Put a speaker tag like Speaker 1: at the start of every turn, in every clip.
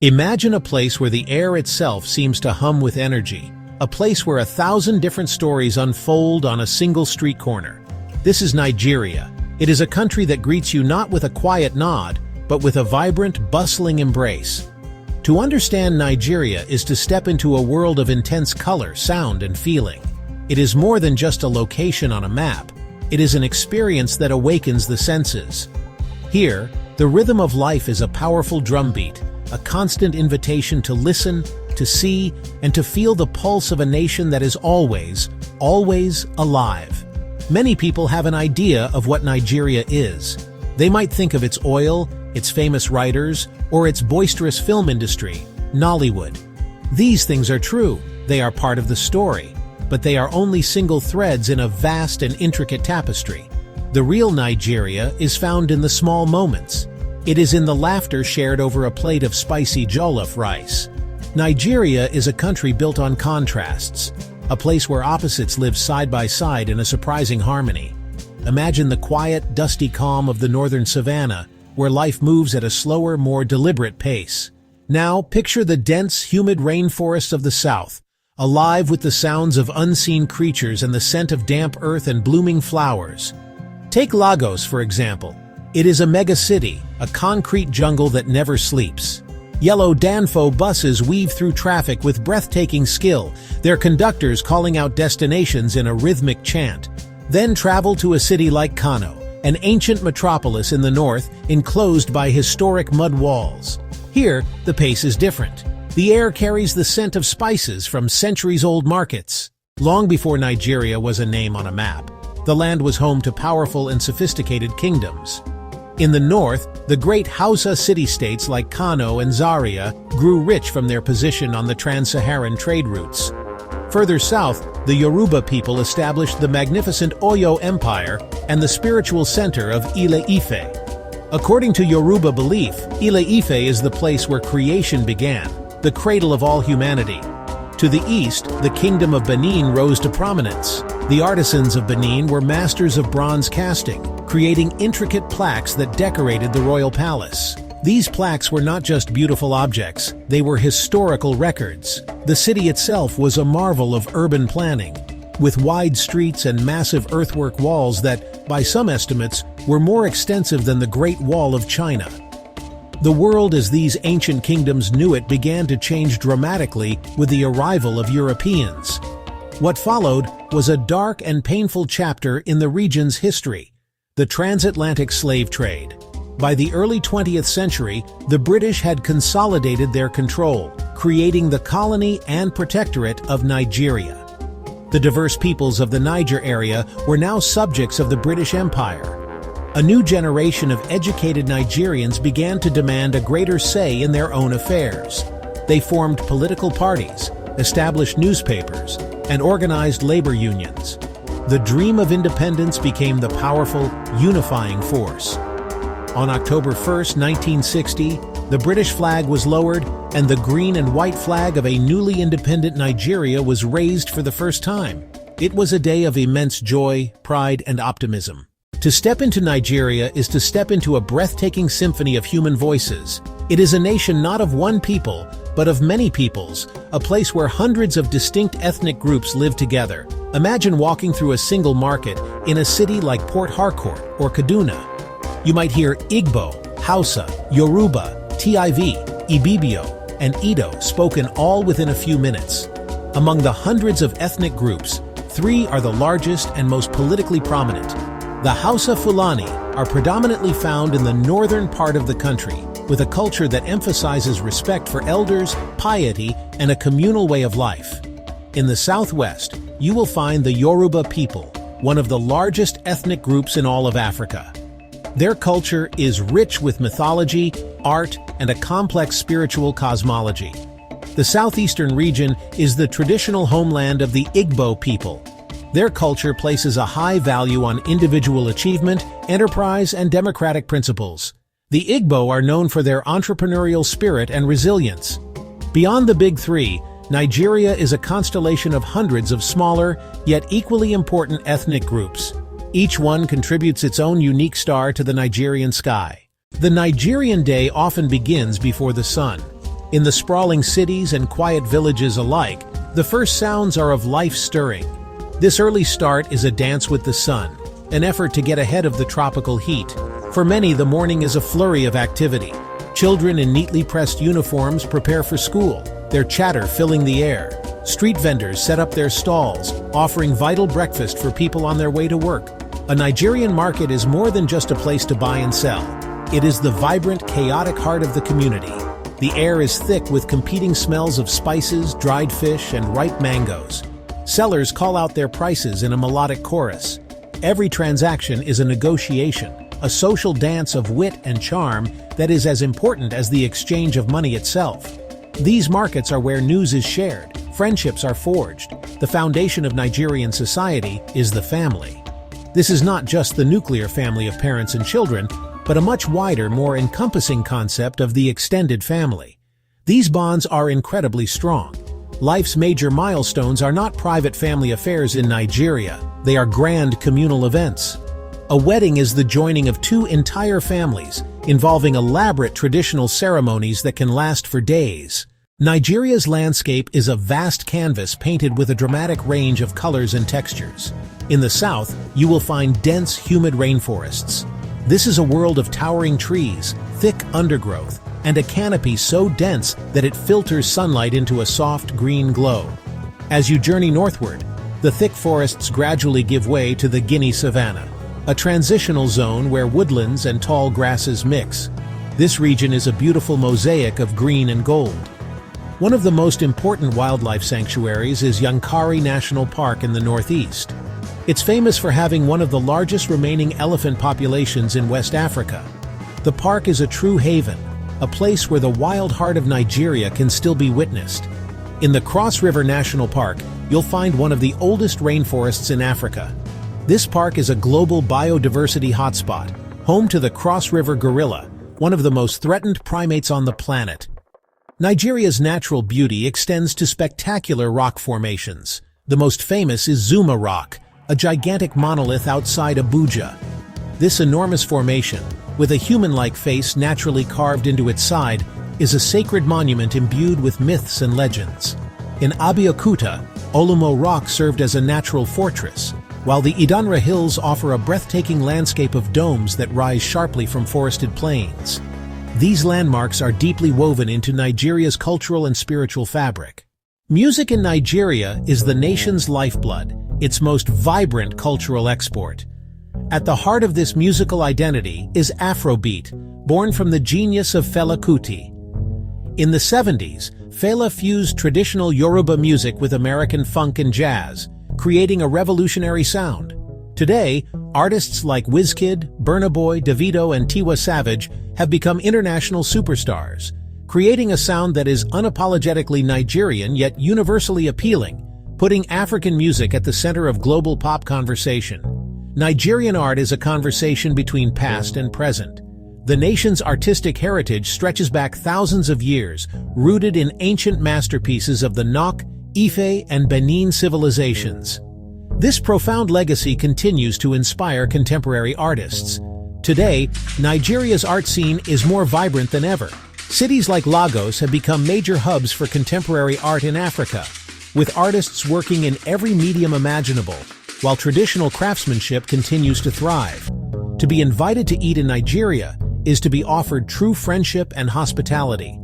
Speaker 1: Imagine a place where the air itself seems to hum with energy, a place where 1,000 different stories unfold on a single street corner. This is Nigeria. It is a country that greets you not with a quiet nod, but with a vibrant, bustling embrace. To understand Nigeria is to step into a world of intense color, sound, and feeling. It is more than just a location on a map. It is an experience that awakens the senses. Here, the rhythm of life is a powerful drumbeat, a constant invitation to listen, to see, and to feel the pulse of a nation that is always, always alive. Many people have an idea of what Nigeria is. They might think of its oil, its famous writers, or its boisterous film industry, Nollywood. These things are true. They are part of the story, but they are only single threads in a vast and intricate tapestry. The real Nigeria is found in the small moments. It is in the laughter shared over a plate of spicy jollof rice. Nigeria is a country built on contrasts, a place where opposites live side by side in a surprising harmony. Imagine the quiet, dusty calm of the northern savannah, where life moves at a slower, more deliberate pace. Now, picture the dense, humid rainforests of the south, alive with the sounds of unseen creatures and the scent of damp earth and blooming flowers. Take Lagos, for example. It is a mega-city, a concrete jungle that never sleeps. Yellow Danfo buses weave through traffic with breathtaking skill, their conductors calling out destinations in a rhythmic chant. Then travel to a city like Kano, an ancient metropolis in the north, enclosed by historic mud walls. Here, the pace is different. The air carries the scent of spices from centuries-old markets. Long before Nigeria was a name on a map, the land was home to powerful and sophisticated kingdoms. In the north, the great Hausa city-states like Kano and Zaria grew rich from their position on the trans-Saharan trade routes. Further south, the Yoruba people established the magnificent Oyo Empire and the spiritual center of Ile-Ife. According to Yoruba belief, Ile-Ife is the place where creation began, the cradle of all humanity. To the east, the kingdom of Benin rose to prominence. The artisans of Benin were masters of bronze casting, creating intricate plaques that decorated the royal palace. These plaques were not just beautiful objects, they were historical records. The city itself was a marvel of urban planning, with wide streets and massive earthwork walls that, by some estimates, were more extensive than the Great Wall of China. The world as these ancient kingdoms knew it began to change dramatically with the arrival of Europeans. What followed was a dark and painful chapter in the region's history: the transatlantic slave trade. By the early 20th century, the British had consolidated their control, creating the colony and protectorate of Nigeria. The diverse peoples of the Niger area were now subjects of the British Empire. A new generation of educated Nigerians began to demand a greater say in their own affairs. They formed political parties, established newspapers, and organized labor unions. The dream of independence became the powerful, unifying force. On October 1, 1960, the British flag was lowered and the green and white flag of a newly independent Nigeria was raised for the first time. It was a day of immense joy, pride, and optimism. To step into Nigeria is to step into a breathtaking symphony of human voices. It is a nation not of one people, but of many peoples, a place where hundreds of distinct ethnic groups live together. Imagine walking through a single market in a city like Port Harcourt or Kaduna. You might hear Igbo, Hausa, Yoruba, Tiv, Ibibio, and Edo spoken all within a few minutes. Among the hundreds of ethnic groups, 3 are the largest and most politically prominent. The Hausa Fulani are predominantly found in the northern part of the country, with a culture that emphasizes respect for elders, piety, and a communal way of life. In the southwest, you will find the Yoruba people, one of the largest ethnic groups in all of Africa. Their culture is rich with mythology, art, and a complex spiritual cosmology. The southeastern region is the traditional homeland of the Igbo people. Their culture places a high value on individual achievement, enterprise, and democratic principles. The Igbo are known for their entrepreneurial spirit and resilience. Beyond the Big Three, Nigeria is a constellation of hundreds of smaller, yet equally important ethnic groups. Each one contributes its own unique star to the Nigerian sky. The Nigerian day often begins before the sun. In the sprawling cities and quiet villages alike, the first sounds are of life stirring. This early start is a dance with the sun, an effort to get ahead of the tropical heat. For many, the morning is a flurry of activity. Children in neatly pressed uniforms prepare for school, their chatter filling the air. Street vendors set up their stalls, offering vital breakfast for people on their way to work. A Nigerian market is more than just a place to buy and sell. It is the vibrant, chaotic heart of the community. The air is thick with competing smells of spices, dried fish, and ripe mangoes. Sellers call out their prices in a melodic chorus. Every transaction is a negotiation, a social dance of wit and charm that is as important as the exchange of money itself. These markets are where news is shared, friendships are forged. The foundation of Nigerian society is the family. This is not just the nuclear family of parents and children, but a much wider, more encompassing concept of the extended family. These bonds are incredibly strong. Life's major milestones are not private family affairs in Nigeria, they are grand communal events. A wedding is the joining of two entire families, involving elaborate traditional ceremonies that can last for days. Nigeria's landscape is a vast canvas painted with a dramatic range of colors and textures. In the south, you will find dense, humid rainforests. This is a world of towering trees, thick undergrowth, and a canopy so dense that it filters sunlight into a soft green glow. As you journey northward, the thick forests gradually give way to the Guinea savanna, a transitional zone where woodlands and tall grasses mix. This region is a beautiful mosaic of green and gold. One of the most important wildlife sanctuaries is Yankari National Park in the northeast. It's famous for having one of the largest remaining elephant populations in West Africa. The park is a true haven, a place where the wild heart of Nigeria can still be witnessed. In the Cross River National Park, you'll find one of the oldest rainforests in Africa. This park is a global biodiversity hotspot, home to the Cross River gorilla, one of the most threatened primates on the planet. Nigeria's natural beauty extends to spectacular rock formations. The most famous is Zuma Rock, a gigantic monolith outside Abuja. This enormous formation, with a human-like face naturally carved into its side, is a sacred monument imbued with myths and legends. In Abeokuta, Olumo Rock served as a natural fortress, while the Idanra Hills offer a breathtaking landscape of domes that rise sharply from forested plains. These landmarks are deeply woven into Nigeria's cultural and spiritual fabric. Music in Nigeria is the nation's lifeblood, its most vibrant cultural export. At the heart of this musical identity is Afrobeat, born from the genius of Fela Kuti. In the 70s, Fela fused traditional Yoruba music with American funk and jazz, creating a revolutionary sound. Today, artists like Wizkid, Burna Boy, Davido, and Tiwa Savage have become international superstars, creating a sound that is unapologetically Nigerian yet universally appealing, putting African music at the center of global pop conversation. Nigerian art is a conversation between past and present. The nation's artistic heritage stretches back thousands of years, rooted in ancient masterpieces of the Nok, Ife, and Benin civilizations. This profound legacy continues to inspire contemporary artists. Today, Nigeria's art scene is more vibrant than ever. Cities like Lagos have become major hubs for contemporary art in Africa, with artists working in every medium imaginable, while traditional craftsmanship continues to thrive. To be invited to eat in Nigeria is to be offered true friendship and hospitality.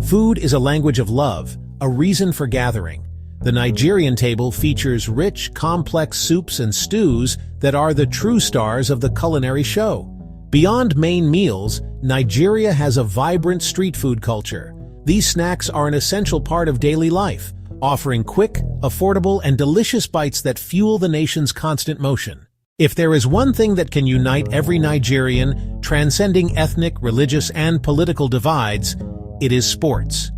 Speaker 1: Food is a language of love, a reason for gathering. The Nigerian table features rich, complex soups and stews that are the true stars of the culinary show. Beyond main meals, Nigeria has a vibrant street food culture. These snacks are an essential part of daily life, offering quick, affordable, and delicious bites that fuel the nation's constant motion. If there is one thing that can unite every Nigerian, transcending ethnic, religious, and political divides, it is sports.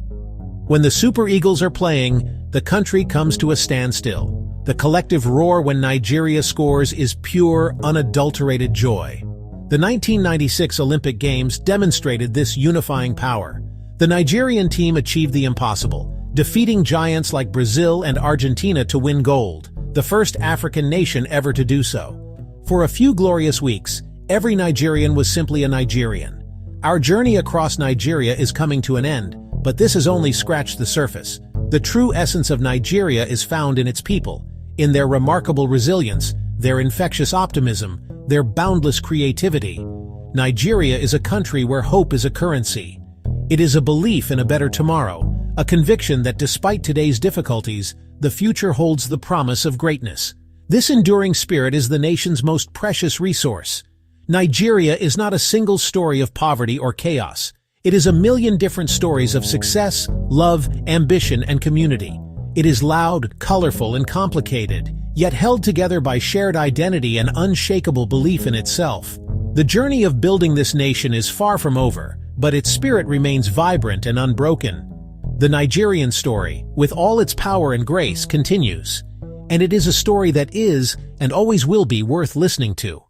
Speaker 1: When the Super Eagles are playing, the country comes to a standstill. The collective roar when Nigeria scores is pure, unadulterated joy. The 1996 Olympic Games demonstrated this unifying power. The Nigerian team achieved the impossible, defeating giants like Brazil and Argentina to win gold, the first African nation ever to do so. For a few glorious weeks, every Nigerian was simply a Nigerian. Our journey across Nigeria is coming to an end, But this has only scratched the surface. The true essence of Nigeria is found in its people, in their remarkable resilience, their infectious optimism, their boundless creativity. Nigeria is a country where hope is a currency. It is a belief in a better tomorrow, a conviction that despite today's difficulties, the future holds the promise of greatness. This enduring spirit is the nation's most precious resource. Nigeria is not a single story of poverty or chaos. It is a million different stories of success, love, ambition, and community. It is loud, colorful, and complicated, yet held together by shared identity and unshakable belief in itself. The journey of building this nation is far from over, but its spirit remains vibrant and unbroken. The Nigerian story, with all its power and grace, continues. And it is a story that is, and always will be, worth listening to.